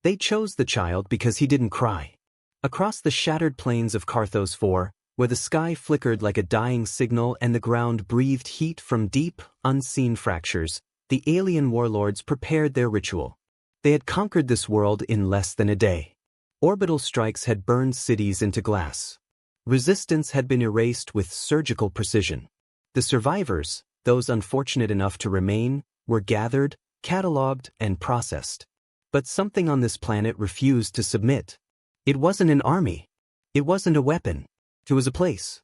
They chose the child because he didn't cry. Across the shattered plains of Carthos 4, where the sky flickered like a dying signal and the ground breathed heat from deep, unseen fractures, the alien warlords prepared their ritual. They had conquered this world in less than a day. Orbital strikes had burned cities into glass. Resistance had been erased with surgical precision. The survivors, those unfortunate enough to remain, were gathered, catalogued, and processed. But something on this planet refused to submit. It wasn't an army. It wasn't a weapon. It was a place.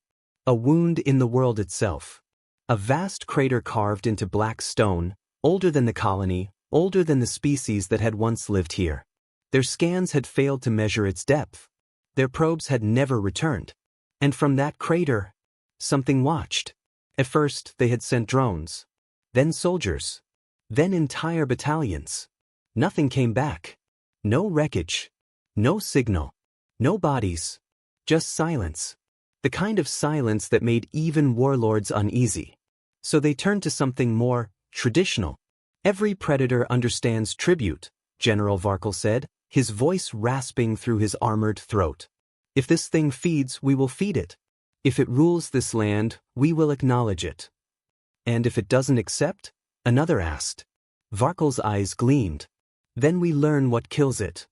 A wound in the world itself. A vast crater carved into black stone, older than the colony, older than the species that had once lived here. Their scans had failed to measure its depth. Their probes had never returned. And from that crater, something watched. At first, they had sent drones. Then soldiers. Then entire battalions. Nothing came back. No wreckage. No signal. No bodies. Just silence. The kind of silence that made even warlords uneasy. So they turned to something more traditional. Every predator understands tribute, General Varkle said, his voice rasping through his armored throat. If this thing feeds, we will feed it. If it rules this land, we will acknowledge it. And if it doesn't accept? Another asked. Varkle's eyes gleamed. Then we learn what kills it.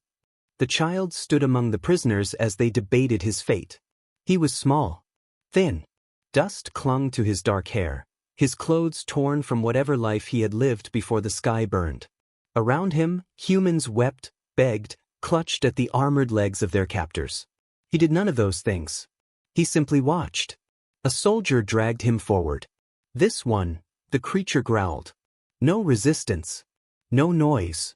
The child stood among the prisoners as they debated his fate. He was small, thin. Dust clung to his dark hair, his clothes torn from whatever life he had lived before the sky burned. Around him, humans wept, begged, clutched at the armored legs of their captors. He did none of those things. He simply watched. A soldier dragged him forward. This one, the creature growled. No resistance. No noise.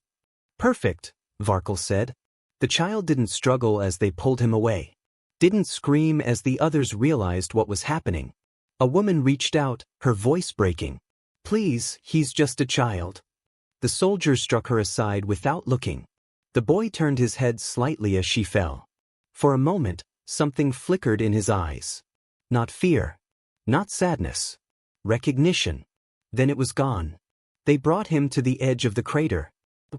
Perfect, Varkle said. The child didn't struggle as they pulled him away. Didn't scream as the others realized what was happening. A woman reached out, her voice breaking. Please, he's just a child. The soldier struck her aside without looking. The boy turned his head slightly as she fell. For a moment, something flickered in his eyes. Not fear. Not sadness. Recognition. Then it was gone. They brought him to the edge of the crater.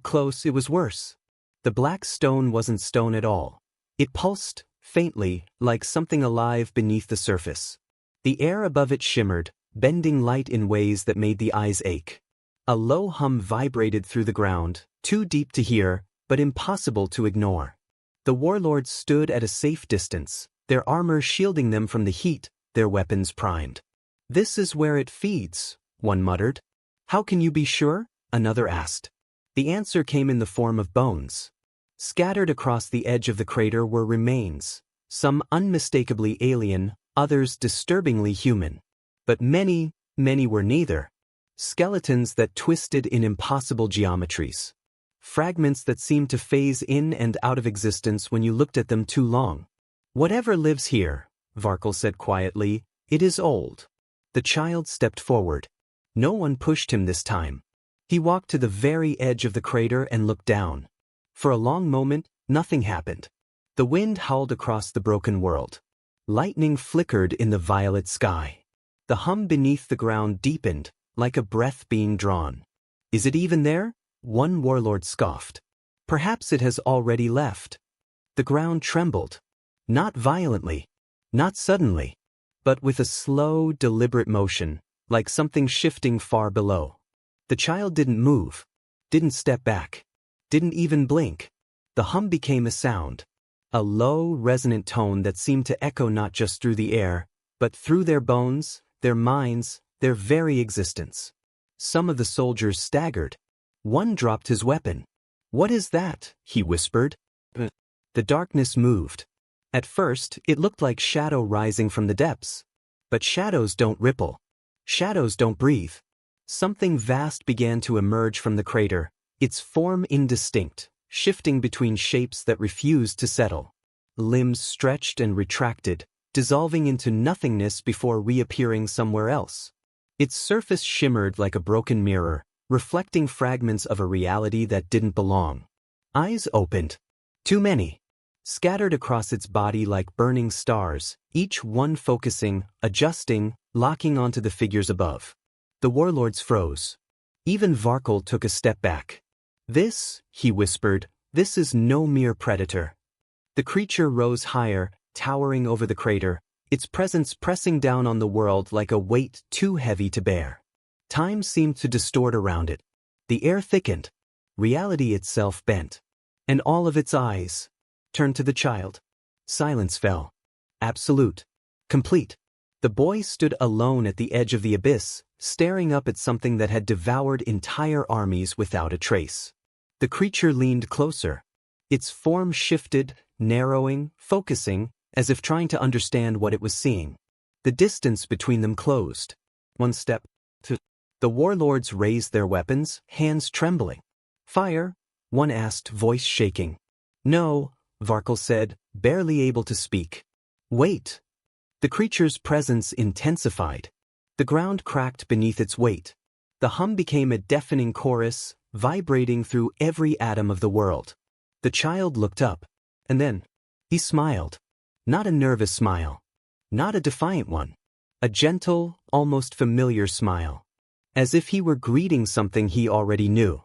Close, it was worse. The black stone wasn't stone at all. It pulsed, faintly, like something alive beneath the surface. The air above it shimmered, bending light in ways that made the eyes ache. A low hum vibrated through the ground, too deep to hear, but impossible to ignore. The warlords stood at a safe distance, their armor shielding them from the heat, their weapons primed. This is where it feeds, one muttered. How can you be sure? Another asked. The answer came in the form of bones. Scattered across the edge of the crater were remains, some unmistakably alien, others disturbingly human. But many were neither. Skeletons that twisted in impossible geometries. Fragments that seemed to phase in and out of existence when you looked at them too long. Whatever lives here, Varkle said quietly, it is old. The child stepped forward. No one pushed him this time. He walked to the very edge of the crater and looked down. For a long moment, nothing happened. The wind howled across the broken world. Lightning flickered in the violet sky. The hum beneath the ground deepened, like a breath being drawn. Is it even there? One warlord scoffed. Perhaps it has already left. The ground trembled. Not violently. Not suddenly. But with a slow, deliberate motion, like something shifting far below. The child didn't move. Didn't step back. Didn't even blink. The hum became a sound. A low, resonant tone that seemed to echo not just through the air, but through their bones, their minds, their very existence. Some of the soldiers staggered. One dropped his weapon. What is that? He whispered. The darkness moved. At first, it looked like shadow rising from the depths. But shadows don't ripple. Shadows don't breathe. Something vast began to emerge from the crater, its form indistinct, shifting between shapes that refused to settle. Limbs stretched and retracted, dissolving into nothingness before reappearing somewhere else. Its surface shimmered like a broken mirror, reflecting fragments of a reality that didn't belong. Eyes opened. Too many. Scattered across its body like burning stars, each one focusing, adjusting, locking onto the figures above. The warlords froze. Even Varkle took a step back. This, he whispered, This is no mere predator. The creature rose higher, towering over the crater, its presence pressing down on the world like a weight too heavy to bear. Time seemed to distort around it. The air thickened. Reality itself bent. And all of its eyes turned to the child. Silence fell. Absolute. Complete. The boy stood alone at the edge of the abyss, staring up at something that had devoured entire armies without a trace. The creature leaned closer. Its form shifted, narrowing, focusing, as if trying to understand what it was seeing. The distance between them closed. One step, two. The warlords raised their weapons, hands trembling. Fire? One asked, voice shaking. No, Varkle said, barely able to speak. Wait. The creature's presence intensified. The ground cracked beneath its weight. The hum became a deafening chorus, vibrating through every atom of the world. The child looked up, and then he smiled. Not a nervous smile. Not a defiant one. A gentle, almost familiar smile. As if he were greeting something he already knew.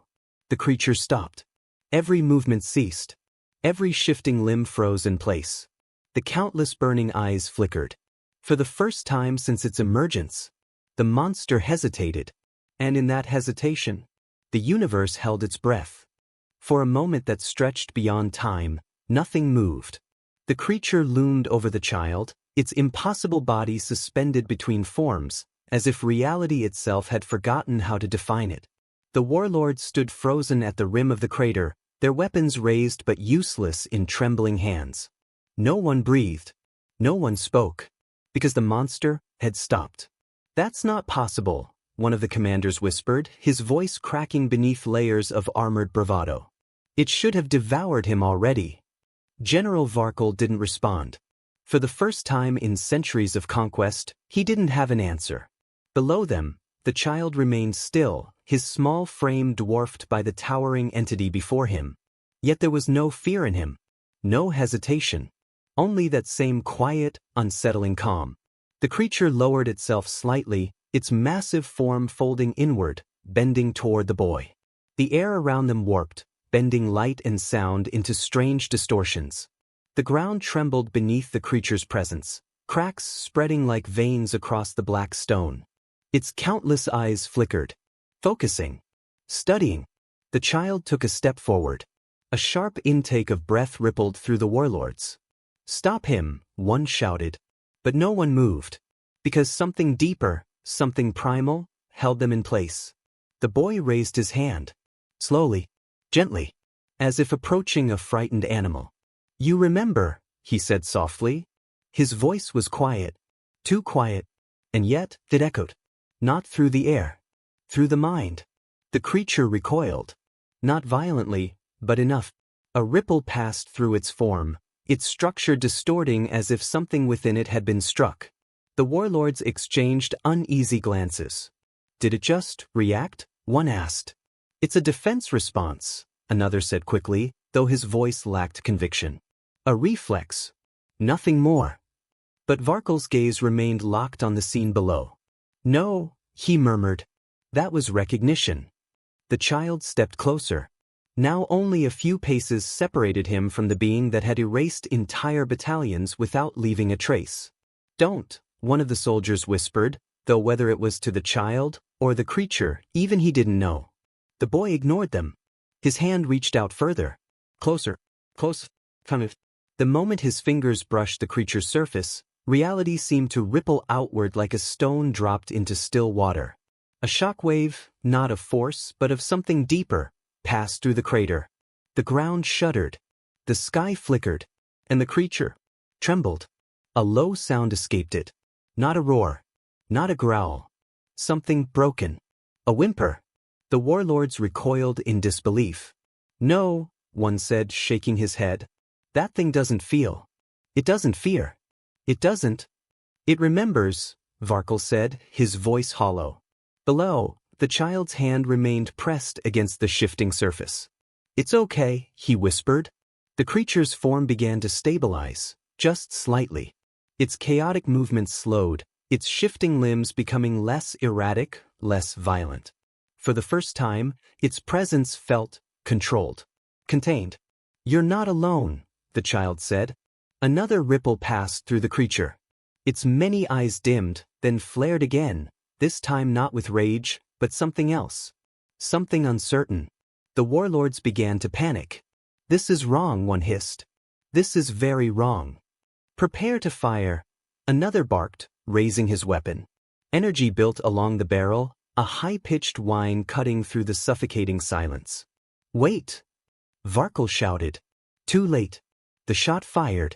The creature stopped. Every movement ceased. Every shifting limb froze in place. The countless burning eyes flickered. For the first time since its emergence, the monster hesitated. And in that hesitation, the universe held its breath. For a moment that stretched beyond time, nothing moved. The creature loomed over the child, its impossible body suspended between forms, as if reality itself had forgotten how to define it. The warlords stood frozen at the rim of the crater, their weapons raised but useless in trembling hands. No one breathed. No one spoke. Because the monster had stopped. That's not possible, one of the commanders whispered, his voice cracking beneath layers of armored bravado. It should have devoured him already. General Varkle didn't respond. For the first time in centuries of conquest, he didn't have an answer. Below them, the child remained still, his small frame dwarfed by the towering entity before him. Yet there was no fear in him. No hesitation. Only that same quiet, unsettling calm. The creature lowered itself slightly, its massive form folding inward, bending toward the boy. The air around them warped, bending light and sound into strange distortions. The ground trembled beneath the creature's presence, cracks spreading like veins across the black stone. Its countless eyes flickered. Focusing. Studying. The child took a step forward. A sharp intake of breath rippled through the warlords. Stop him, one shouted. But no one moved. Because something deeper, something primal, held them in place. The boy raised his hand. Slowly. Gently. As if approaching a frightened animal. You remember, he said softly. His voice was quiet. Too quiet. And yet, it echoed. Not through the air. Through the mind. The creature recoiled. Not violently, but enough. A ripple passed through its form, its structure distorting as if something within it had been struck. The warlords exchanged uneasy glances. Did it just react? One asked. It's a defense response, another said quickly, though his voice lacked conviction. A reflex. Nothing more. But Varkle's gaze remained locked on the scene below. No, he murmured. That was recognition. The child stepped closer. Now only a few paces separated him from the being that had erased entire battalions without leaving a trace. Don't, one of the soldiers whispered, though whether it was to the child or the creature, even he didn't know. The boy ignored them. His hand reached out further. Closer. Close. Kind of. The moment his fingers brushed the creature's surface, reality seemed to ripple outward like a stone dropped into still water. A shockwave, not of force, but of something deeper, passed through the crater. The ground shuddered. The sky flickered. And the creature trembled. A low sound escaped it. Not a roar. Not a growl. Something broken. A whimper. The warlords recoiled in disbelief. No, one said, shaking his head. That thing doesn't feel. It doesn't fear. It doesn't. It remembers, Varkle said, his voice hollow. Below, the child's hand remained pressed against the shifting surface. It's okay, he whispered. The creature's form began to stabilize, just slightly. Its chaotic movements slowed, its shifting limbs becoming less erratic, less violent. For the first time, its presence felt controlled, contained. "You're not alone," the child said. Another ripple passed through the creature. Its many eyes dimmed, then flared again, this time not with rage, but something else. Something uncertain. The warlords began to panic. "This is wrong," one hissed. "This is very wrong. Prepare to fire," another barked, raising his weapon. Energy built along the barrel, a high-pitched whine cutting through the suffocating silence. "Wait!" Varkle shouted. Too late. The shot fired.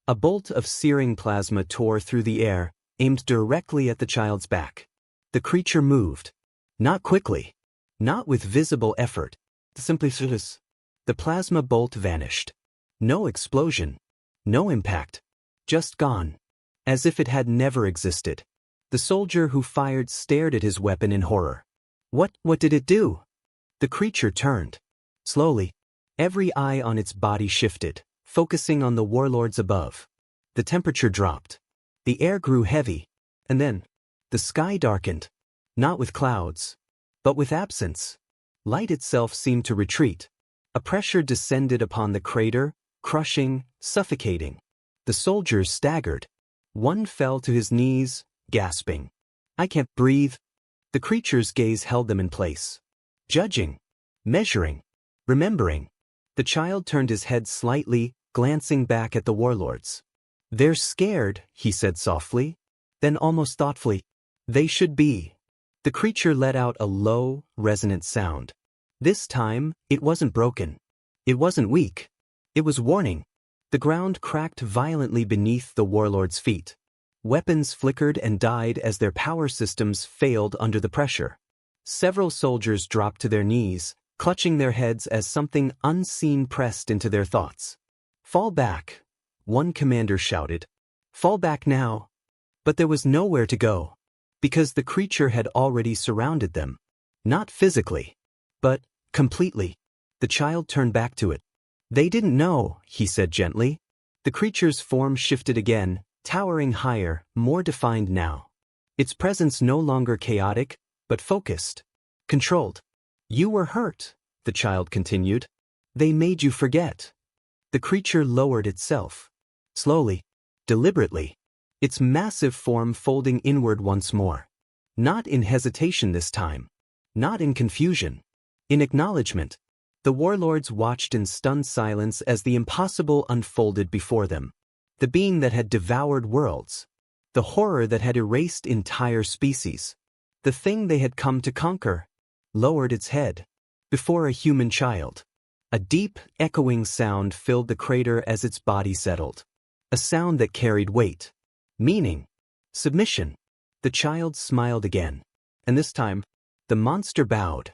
A bolt of searing plasma tore through the air, aimed directly at the child's back. The creature moved. Not quickly. Not with visible effort. Simply the plasma bolt vanished. No explosion. No impact. Just gone. As if it had never existed. The soldier who fired stared at his weapon in horror. What did it do? The creature turned. Slowly. Every eye on its body shifted, focusing on the warlords above. The temperature dropped. The air grew heavy. And then, the sky darkened. Not with clouds, but with absence. Light itself seemed to retreat. A pressure descended upon the crater, crushing, suffocating. The soldiers staggered. One fell to his knees, gasping. "I can't breathe." The creature's gaze held them in place. Judging. Measuring. Remembering. The child turned his head slightly, glancing back at the warlords. "They're scared," he said softly. Then almost thoughtfully, "They should be." The creature let out a low, resonant sound. This time, it wasn't broken. It wasn't weak. It was warning. The ground cracked violently beneath the warlords' feet. Weapons flickered and died as their power systems failed under the pressure. Several soldiers dropped to their knees, clutching their heads as something unseen pressed into their thoughts. "Fall back," one commander shouted. "Fall back now." But there was nowhere to go, because the creature had already surrounded them. Not physically, but completely. The child turned back to it. "They didn't know," he said gently. The creature's form shifted again, towering higher, more defined now. Its presence no longer chaotic, but focused. Controlled. "You were hurt," the child continued. "They made you forget." The creature lowered itself. Slowly. Deliberately. Its massive form folding inward once more. Not in hesitation this time. Not in confusion. In acknowledgement. The warlords watched in stunned silence as the impossible unfolded before them. The being that had devoured worlds. The horror that had erased entire species. The thing they had come to conquer. Lowered its head. Before a human child. A deep, echoing sound filled the crater as its body settled. A sound that carried weight. Meaning. Submission. The child smiled again. And this time, the monster bowed.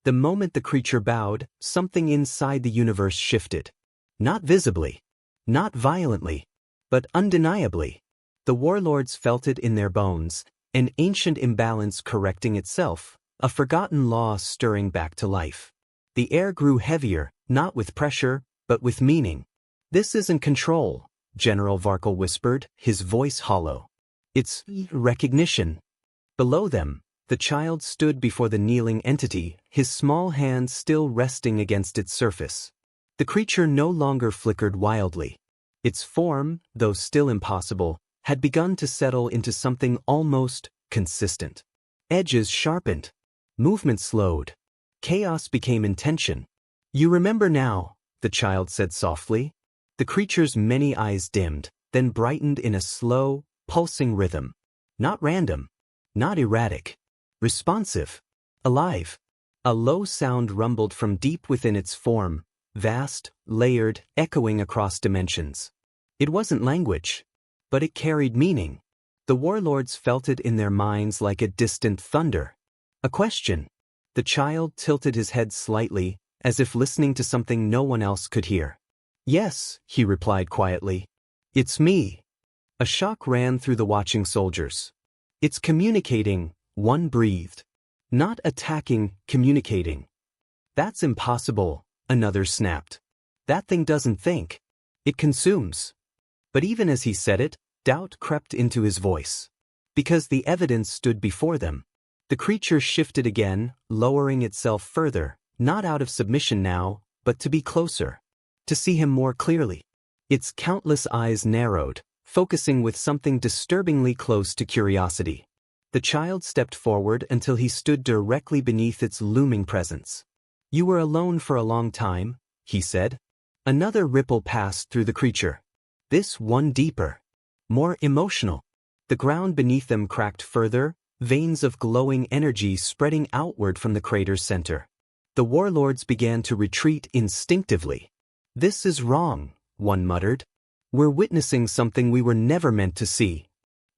The moment the creature bowed, something inside the universe shifted. Not visibly. Not violently. But undeniably. The warlords felt it in their bones, an ancient imbalance correcting itself, a forgotten law stirring back to life. The air grew heavier, not with pressure, but with meaning. "This isn't control," General Varkle whispered, his voice hollow. "It's recognition." Below them, the child stood before the kneeling entity, his small hand still resting against its surface. The creature no longer flickered wildly. Its form, though still impossible, had begun to settle into something almost consistent. Edges sharpened. Movement slowed. Chaos became intention. "You remember now," the child said softly. The creature's many eyes dimmed, then brightened in a slow, pulsing rhythm. Not random. Not erratic. Responsive. Alive. A low sound rumbled from deep within its form, vast, layered, echoing across dimensions. It wasn't language, but it carried meaning. The warlords felt it in their minds like a distant thunder. A question. The child tilted his head slightly, as if listening to something no one else could hear. "Yes," he replied quietly. "It's me." A shock ran through the watching soldiers. "It's communicating," one breathed. "Not attacking, communicating." "That's impossible," another snapped. "That thing doesn't think. It consumes." But even as he said it, doubt crept into his voice. Because the evidence stood before them. The creature shifted again, lowering itself further, not out of submission now, but to be closer. to see him more clearly. Its countless eyes narrowed, focusing with something disturbingly close to curiosity. The child stepped forward until he stood directly beneath its looming presence. "You were alone for a long time," he said. Another ripple passed through the creature. This one deeper, more emotional. The ground beneath them cracked further, veins of glowing energy spreading outward from the crater's center. The warlords began to retreat instinctively. "This is wrong," one muttered. "We're witnessing something we were never meant to see."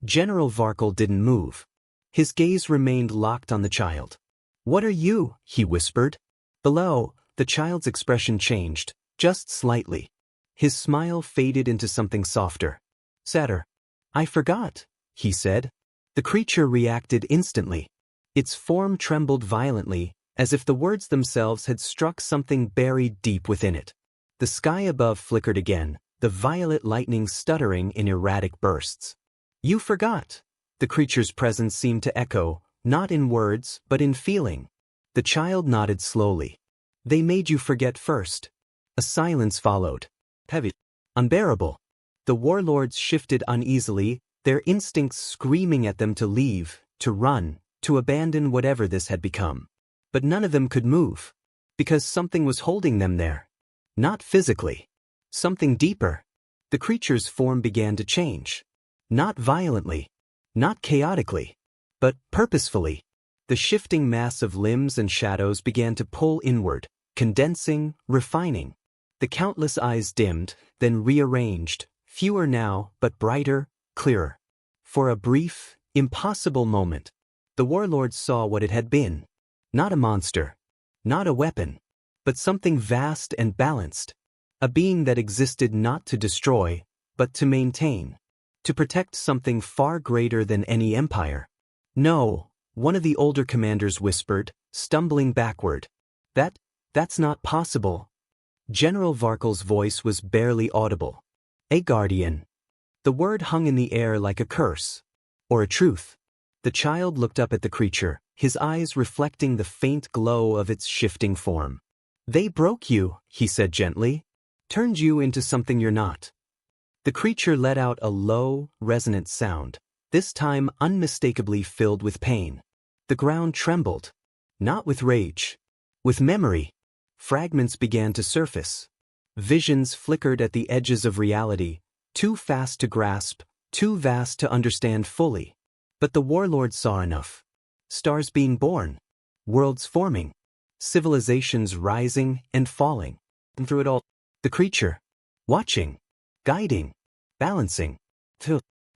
General Varkle didn't move. His gaze remained locked on the child. "What are you?" he whispered. Below, the child's expression changed, just slightly. His smile faded into something softer. "Sadder. I forgot," he said. The creature reacted instantly. Its form trembled violently, as if the words themselves had struck something buried deep within it. The sky above flickered again, the violet lightning stuttering in erratic bursts. "You forgot." The creature's presence seemed to echo, not in words, but in feeling. The child nodded slowly. "They made you forget first." A silence followed. Heavy. Unbearable. The warlords shifted uneasily, their instincts screaming at them to leave, to run, to abandon whatever this had become. But none of them could move. Because something was holding them there. Not physically. Something deeper. The creature's form began to change. Not violently. Not chaotically. But purposefully. The shifting mass of limbs and shadows began to pull inward, condensing, refining. The countless eyes dimmed, then rearranged, fewer now, but brighter, clearer. For a brief, impossible moment, the warlords saw what it had been. Not a monster. Not a weapon. But something vast and balanced. A being that existed not to destroy, but to maintain. To protect something far greater than any empire. "No," one of the older commanders whispered, stumbling backward. That's not possible." General Varkle's voice was barely audible. "A guardian." The word hung in the air like a curse. Or a truth. The child looked up at the creature, his eyes reflecting the faint glow of its shifting form. "They broke you," he said gently. "Turned you into something you're not." The creature let out a low, resonant sound, this time unmistakably filled with pain. The ground trembled. Not with rage. With memory. Fragments began to surface. Visions flickered at the edges of reality, too fast to grasp, too vast to understand fully. But the warlords saw enough. Stars being born. Worlds forming. Civilizations rising and falling. And through it all, the creature. Watching. Guiding. Balancing.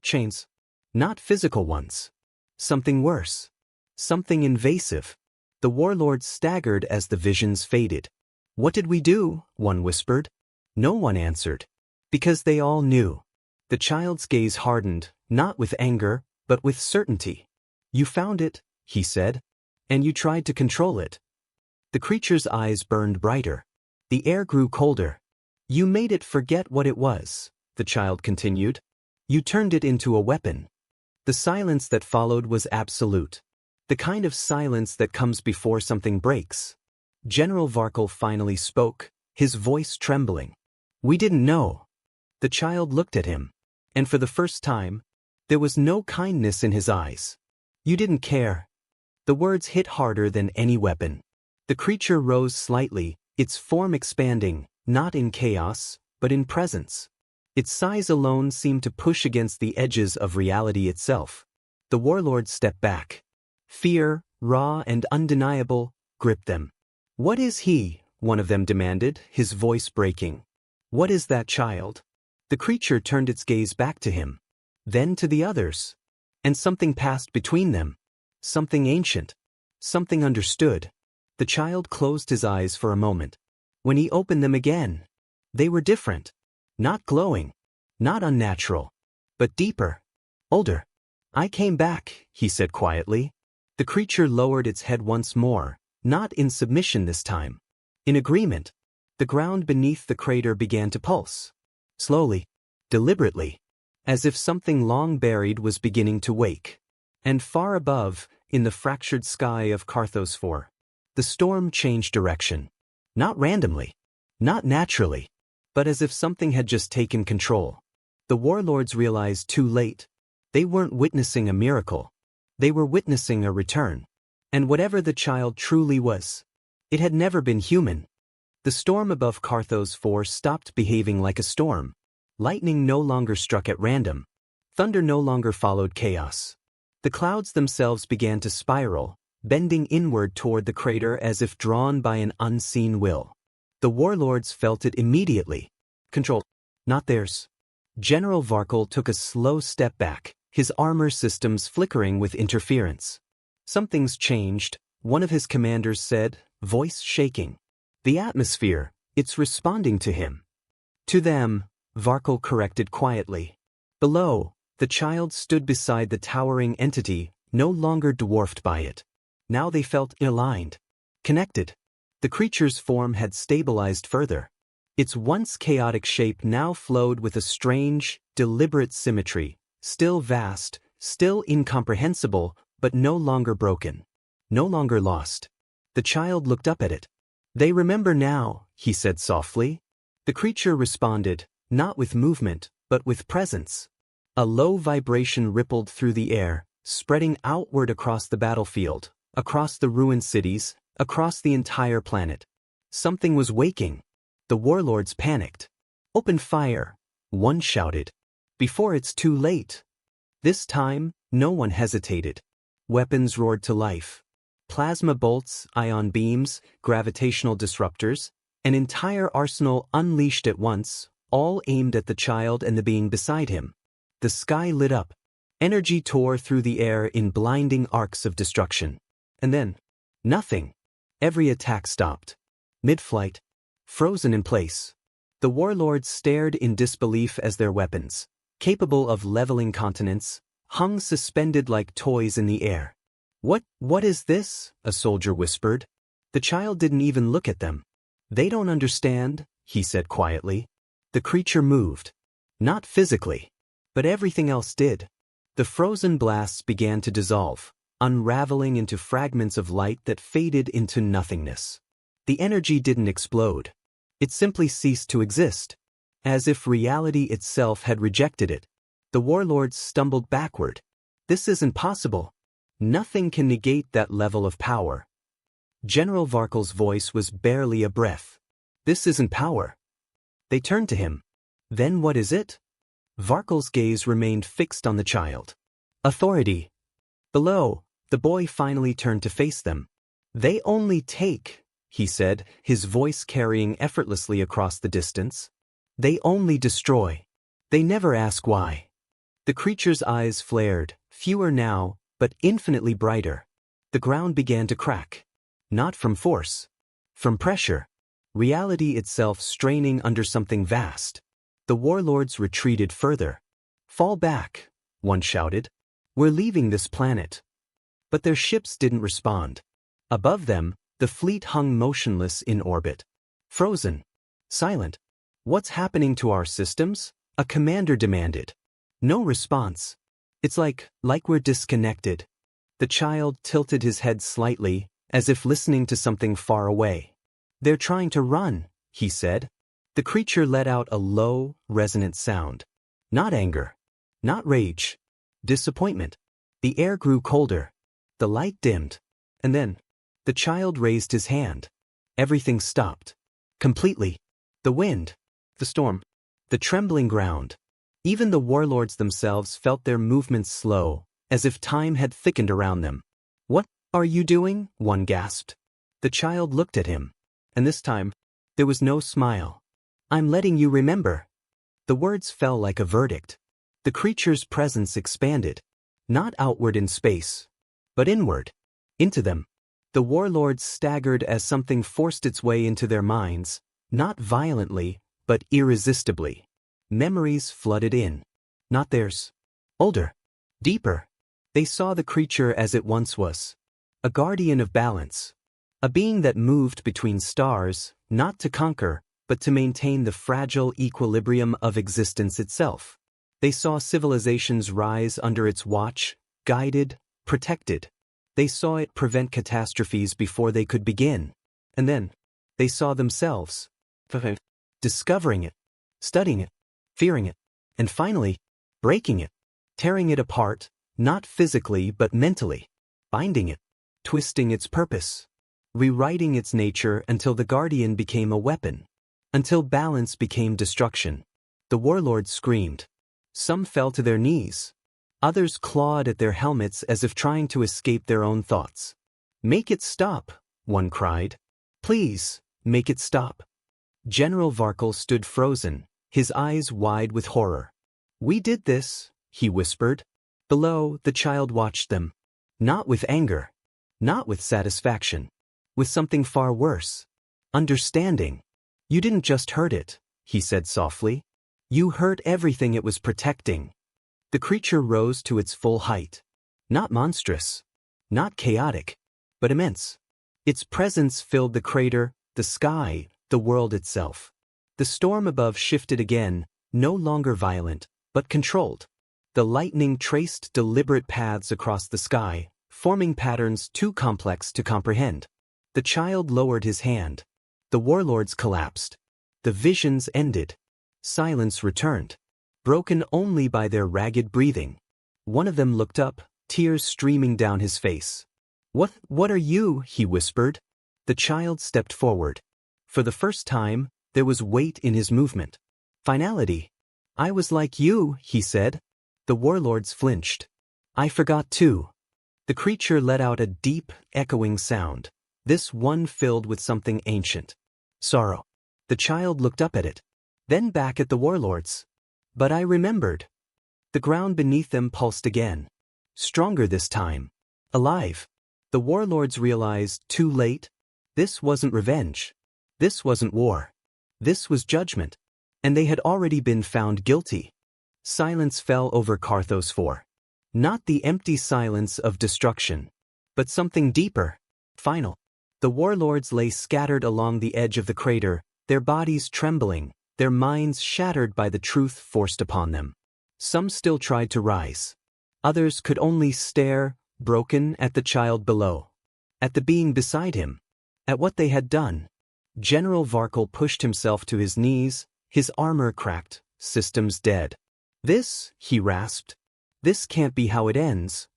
Chains. Not physical ones. Something worse. Something invasive. The warlords staggered as the visions faded. "What did we do?" one whispered. No one answered. Because they all knew. The child's gaze hardened, not with anger, but with certainty. "You found it," he said. "And you tried to control it." The creature's eyes burned brighter. The air grew colder. "You made it forget what it was," the child continued. "You turned it into a weapon." The silence that followed was absolute. The kind of silence that comes before something breaks. General Varkle finally spoke, his voice trembling. "We didn't know." The child looked at him. And for the first time, there was no kindness in his eyes. "You didn't care." The words hit harder than any weapon. The creature rose slightly, its form expanding, not in chaos, but in presence. Its size alone seemed to push against the edges of reality itself. The warlords stepped back. Fear, raw and undeniable, gripped them. "What is he?" one of them demanded, his voice breaking. "What is that child?" The creature turned its gaze back to him. Then to the others. And something passed between them. Something ancient. Something understood. The child closed his eyes for a moment. When he opened them again, they were different. Not glowing. Not unnatural. But deeper. Older. "I came back," he said quietly. The creature lowered its head once more, not in submission this time. In agreement. The ground beneath the crater began to pulse. Slowly. Deliberately. As if something long buried was beginning to wake. And far above, in the fractured sky of Carthos 4, the storm changed direction. Not randomly. Not naturally. but as if something had just taken control. The warlords realized too late. They weren't witnessing a miracle. They were witnessing a return. And whatever the child truly was, it had never been human. The storm above Carthos 4 stopped behaving like a storm. Lightning no longer struck at random. Thunder no longer followed chaos. The clouds themselves began to spiral, bending inward toward the crater as if drawn by an unseen will. The warlords felt it immediately. Control, not theirs. General Varkle took a slow step back, his armor systems flickering with interference. Something's changed, one of his commanders said, voice shaking. The atmosphere, it's responding to him. To them, Varkle corrected quietly. Below, the child stood beside the towering entity, no longer dwarfed by it. Now they felt aligned, connected. The creature's form had stabilized further. Its once chaotic shape now flowed with a strange, deliberate symmetry, still vast, still incomprehensible, but no longer broken. No longer lost. The child looked up at it. They remember now, he said softly. The creature responded, not with movement, but with presence. A low vibration rippled through the air, spreading outward across the battlefield, across the ruined cities, across the entire planet. Something was waking. The warlords panicked. Open fire, one shouted. Before it's too late. This time, no one hesitated. Weapons roared to life. Plasma bolts, ion beams, gravitational disruptors, an entire arsenal unleashed at once, all aimed at the child and the being beside him. The sky lit up. Energy tore through the air in blinding arcs of destruction. And then, nothing. Every attack stopped. Mid-flight. Frozen in place. The warlords stared in disbelief as their weapons, capable of leveling continents, hung suspended like toys in the air. What is this? A soldier whispered. The child didn't even look at them. They don't understand, he said quietly. The creature moved. Not physically. But everything else did. The frozen blasts began to dissolve, unraveling into fragments of light that faded into nothingness. The energy didn't explode. It simply ceased to exist. As if reality itself had rejected it. The warlords stumbled backward. This isn't possible. Nothing can negate that level of power. General Varkle's voice was barely a breath. This isn't power. They turned to him. Then what is it? Varkle's gaze remained fixed on the child. Authority. Below, the boy finally turned to face them. They only take, he said, his voice carrying effortlessly across the distance. They only destroy. They never ask why. The creature's eyes flared, fewer now, but infinitely brighter. The ground began to crack. Not from force. From pressure. Reality itself straining under something vast. The warlords retreated further. Fall back, one shouted. We're leaving this planet. But their ships didn't respond. Above them, the fleet hung motionless in orbit. Frozen. Silent. What's happening to our systems? A commander demanded. No response. It's like we're disconnected. The child tilted his head slightly, as if listening to something far away. They're trying to run, he said. The creature let out a low, resonant sound. Not anger. Not rage. Disappointment. The air grew colder. The light dimmed. And then, the child raised his hand. Everything stopped. Completely. The wind. The storm. The trembling ground. Even the warlords themselves felt their movements slow, as if time had thickened around them. What are you doing? One gasped. The child looked at him. And this time, there was no smile. I'm letting you remember. The words fell like a verdict. The creature's presence expanded. Not outward in space, but inward. Into them. The warlords staggered as something forced its way into their minds, not violently, but irresistibly. Memories flooded in. Not theirs. Older. Deeper. They saw the creature as it once was. A guardian of balance. A being that moved between stars, not to conquer, but to maintain the fragile equilibrium of existence itself. They saw civilizations rise under its watch, guided, protected. They saw it prevent catastrophes before they could begin. And then, they saw themselves. Discovering it. studying it, fearing it, and finally, breaking it, tearing it apart, not physically but mentally, binding it, twisting its purpose, rewriting its nature until the guardian became a weapon, until balance became destruction. The warlords screamed. Some fell to their knees. Others clawed at their helmets as if trying to escape their own thoughts. "Make it stop," one cried. "Please, make it stop." General Varkle stood frozen, his eyes wide with horror. "We did this," he whispered. Below, the child watched them. Not with anger. Not with satisfaction. With something far worse. Understanding. "You didn't just hurt it," he said softly. "You hurt everything it was protecting." The creature rose to its full height. Not monstrous. Not chaotic. But immense. Its presence filled the crater, the sky, the world itself. The storm above shifted again, no longer violent, but controlled. The lightning traced deliberate paths across the sky, forming patterns too complex to comprehend. The child lowered his hand. The warlords collapsed. The visions ended. Silence returned, broken only by their ragged breathing. One of them looked up, tears streaming down his face. What are you?" he whispered. The child stepped forward. For the first time, there was weight in his movement. Finality. "I was like you," he said. The warlords flinched. "I forgot too." The creature let out a deep, echoing sound, this one filled with something ancient. Sorrow. The child looked up at it, then back at the warlords. "But I remembered." The ground beneath them pulsed again. Stronger this time. Alive. The warlords realized, too late, this wasn't revenge. This wasn't war. This was judgment. And they had already been found guilty. Silence fell over Carthos 4. Not the empty silence of destruction, but something deeper, final. The warlords lay scattered along the edge of the crater, their bodies trembling, their minds shattered by the truth forced upon them. Some still tried to rise. Others could only stare, broken, at the child below. At the being beside him. At what they had done. General Varkle pushed himself to his knees, his armor cracked, systems dead. "This," he rasped. "This can't be how it ends."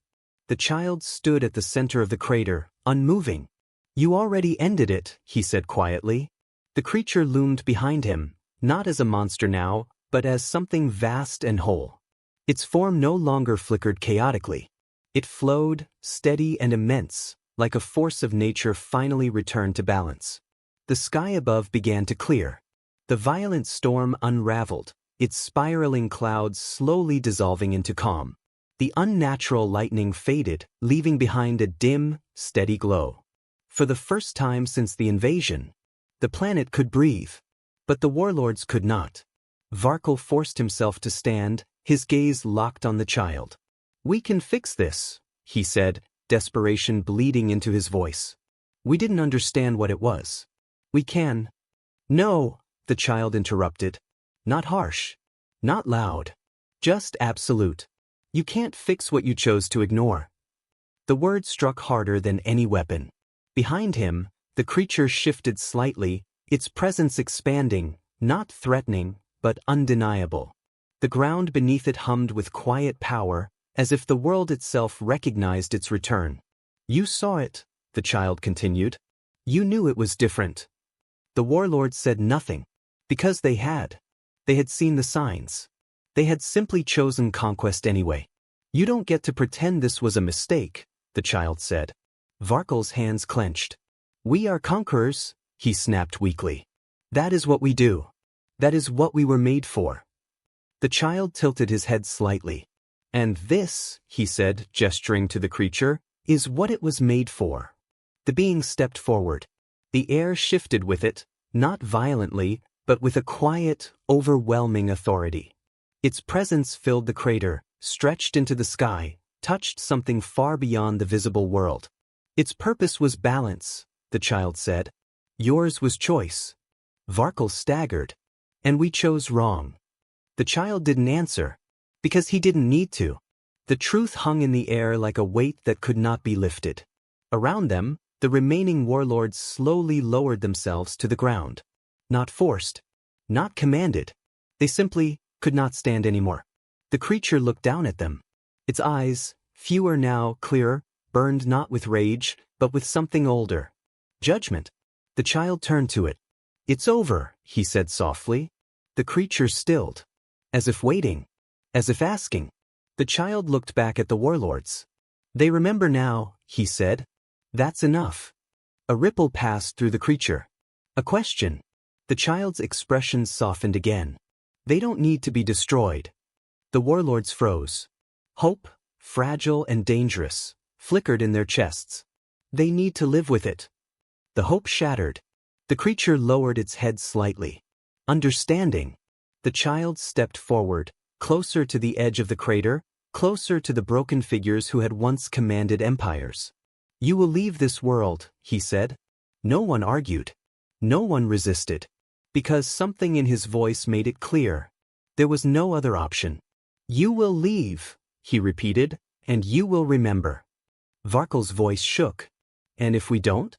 The child stood at the center of the crater, unmoving. "You already ended it," he said quietly. The creature loomed behind him, not as a monster now, but as something vast and whole. Its form no longer flickered chaotically. It flowed, steady and immense, like a force of nature finally returned to balance. The sky above began to clear. The violent storm unraveled, its spiraling clouds slowly dissolving into calm. The unnatural lightning faded, leaving behind a dim, steady glow. For the first time since the invasion, the planet could breathe. But the warlords could not. Varkle forced himself to stand, his gaze locked on the child. "We can fix this," he said, desperation bleeding into his voice. "We didn't understand what it was. We can." "No," the child interrupted. Not harsh. Not loud. Just absolute. "You can't fix what you chose to ignore." The word struck harder than any weapon. Behind him, the creature shifted slightly, its presence expanding, not threatening, but undeniable. The ground beneath it hummed with quiet power, as if the world itself recognized its return. "You saw it," the child continued. "You knew it was different." The warlords said nothing. Because they had. They had seen the signs. They had simply chosen conquest anyway. "You don't get to pretend this was a mistake," the child said. Varkle's hands clenched. "We are conquerors," he snapped weakly. "That is what we do. That is what we were made for." The child tilted his head slightly. "And this," he said, gesturing to the creature, "is what it was made for." The being stepped forward. The air shifted with it, not violently, but with a quiet, overwhelming authority. Its presence filled the crater, stretched into the sky, touched something far beyond the visible world. "Its purpose was balance," the child said. "Yours was choice." Varkle staggered. "And we chose wrong." The child didn't answer. Because he didn't need to. The truth hung in the air like a weight that could not be lifted. Around them, the remaining warlords slowly lowered themselves to the ground. Not forced. Not commanded. They simply could not stand anymore. The creature looked down at them. Its eyes, fewer now, clearer, burned not with rage, but with something older. Judgment. The child turned to it. "It's over," he said softly. The creature stilled. As if waiting. As if asking. The child looked back at the warlords. "They remember now," he said. "That's enough." A ripple passed through the creature. A question. The child's expression softened again. "They don't need to be destroyed." The warlords froze. Hope, fragile and dangerous, flickered in their chests. "They need to live with it." The hope shattered. The creature lowered its head slightly. Understanding. The child stepped forward, closer to the edge of the crater, closer to the broken figures who had once commanded empires. "You will leave this world," he said. No one argued. No one resisted. Because something in his voice made it clear. There was no other option. "You will leave," he repeated, "and you will remember." Varkel's voice shook. "And if we don't?"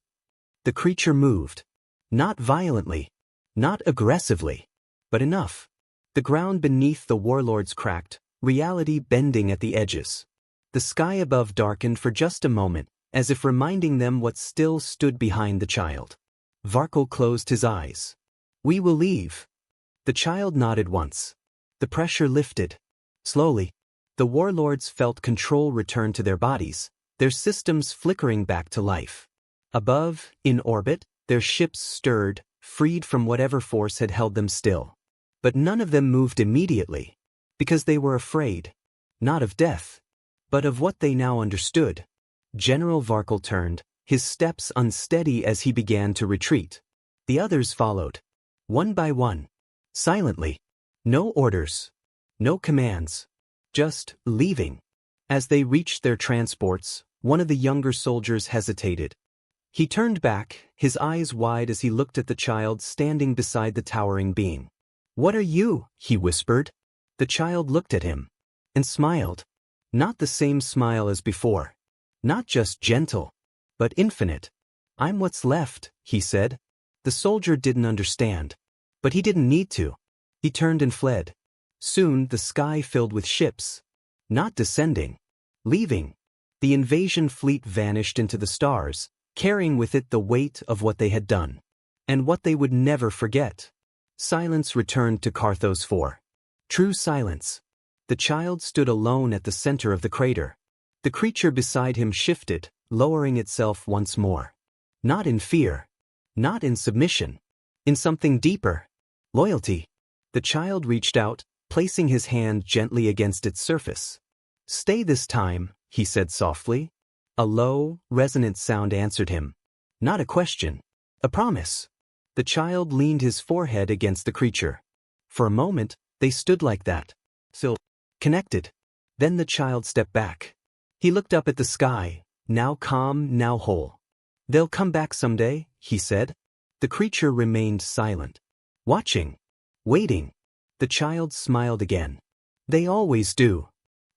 The creature moved. Not violently. Not aggressively. But enough. The ground beneath the warlords cracked, reality bending at the edges. The sky above darkened for just a moment, as if reminding them what still stood behind the child. Varkel closed his eyes. "We will leave." The child nodded once. The pressure lifted. Slowly. The warlords felt control return to their bodies, their systems flickering back to life. Above, in orbit, their ships stirred, freed from whatever force had held them still. But none of them moved immediately. Because they were afraid. Not of death. But of what they now understood. General Varkel turned, his steps unsteady as he began to retreat. The others followed. One by one. Silently. No orders. No commands. Just leaving. As they reached their transports, one of the younger soldiers hesitated. He turned back, his eyes wide as he looked at the child standing beside the towering being. "What are you?" he whispered. The child looked at him. And smiled. Not the same smile as before. Not just gentle. But infinite. "I'm what's left," he said. The soldier didn't understand. But he didn't need to. He turned and fled. Soon the sky filled with ships. Not descending. Leaving. The invasion fleet vanished into the stars, carrying with it the weight of what they had done. And what they would never forget. Silence returned to Carthos 4. True silence. The child stood alone at the center of the crater. The creature beside him shifted, lowering itself once more. Not in fear. Not in submission. In something deeper. Loyalty. The child reached out, placing his hand gently against its surface. "Stay this time," he said softly. A low, resonant sound answered him. Not a question. A promise. The child leaned his forehead against the creature. For a moment, they stood like that. Still connected. Then the child stepped back. He looked up at the sky, now calm, now whole. "They'll come back someday," he said. The creature remained silent. Watching. Waiting. The child smiled again. "They always do."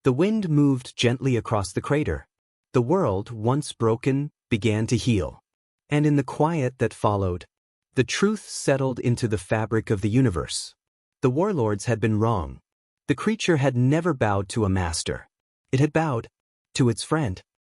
The wind moved gently across the crater. The world, once broken, began to heal. And in the quiet that followed, the truth settled into the fabric of the universe. The warlords had been wrong. The creature had never bowed to a master. It had bowed to its friend.